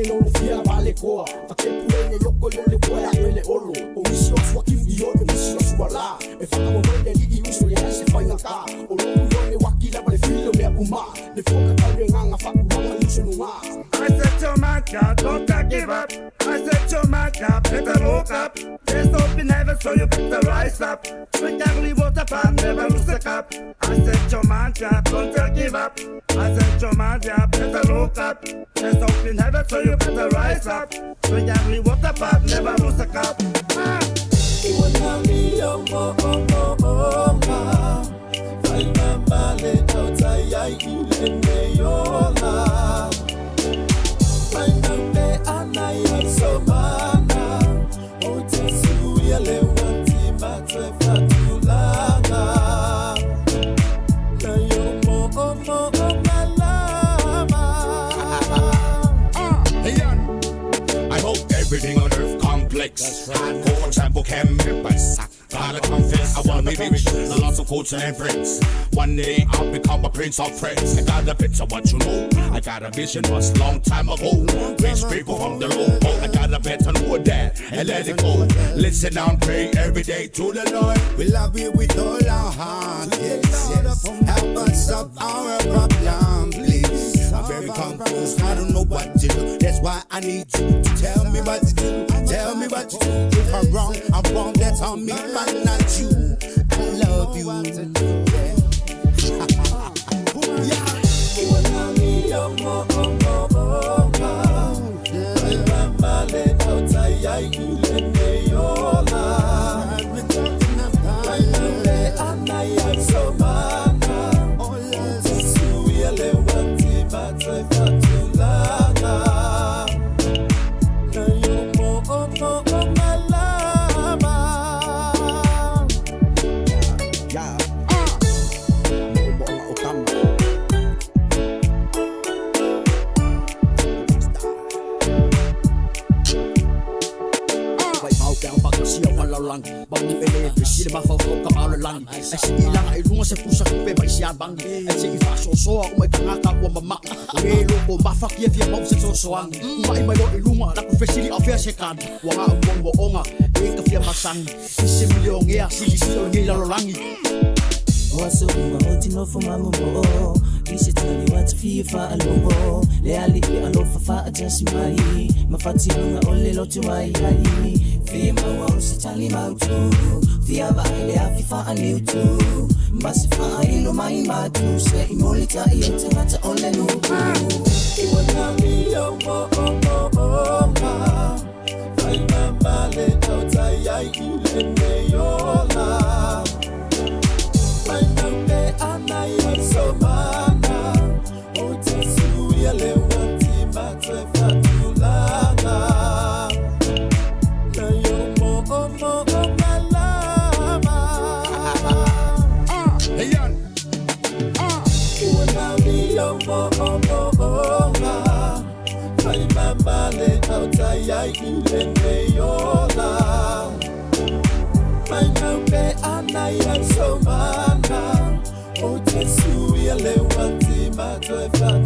ele no fia vale koa. Ake puene loko le koa ya ele olo. O misi o sua kimbi o misi o sua la. E faka mo wele li uso ya se fai ngaka. O lo ne wakila vale filo me apuma. Ne foka kale nganga faku mama luso numa. I said to my God, don't give up. I said to my God, better look up. There's hope in heaven, so you better rise up. Drink ugly water, but never lose the cup. I said to my God, don't give up. I said to my God, better look up. There's hope in heaven, so you better rise up. Drink ugly water, but never lose the cup. Everything on earth complex. For example, can be best. Gotta confess, I wanna be rich. I lost some culture and friends. One day I'll become a prince of friends. I got a picture what you know. I got a vision was long time ago. Rich people from the low. I got a better know that and let it go. Listen and pray every day to the Lord. We love you with all our heart. Yes, yes. Help us solve our problem, please. I'm very confused. I don't know what to do. That's why I need you to tell me what to do. Tell me what to do. If I'm wrong, that's on me, but not you. I love you. Bang ele precisa ma fa ko ka lang ai si ilang ai lunga se pusa pe ba sia bang ai se fa so so o mai tanga ka wa mama e lo ko ba fa kia fia mo se so so ang mai mai lo lunga la ko fesili afia se kan wa ga mo onga e ka fia masang si million ya si lo ngi la lo langi waso ma oti no fo ma mo isi tani watu fia fa alobo le ali alo fa just mai ma fati nga ole lo tu mai ai fia ma wa se tali ma tu fia ba le afifa ani tu mas fa ilo mai ma tu se imolita i tata ole no I wanna be your ma fai ma bale out ai ile yo la fai ma be anai so mana o te su le wanti ma te fatulana na yo mo malama Hey Jan I wanna be your ma fai ma bale out ai ile yo la fai ma be anai so mana o te su le wanti ma te fatulana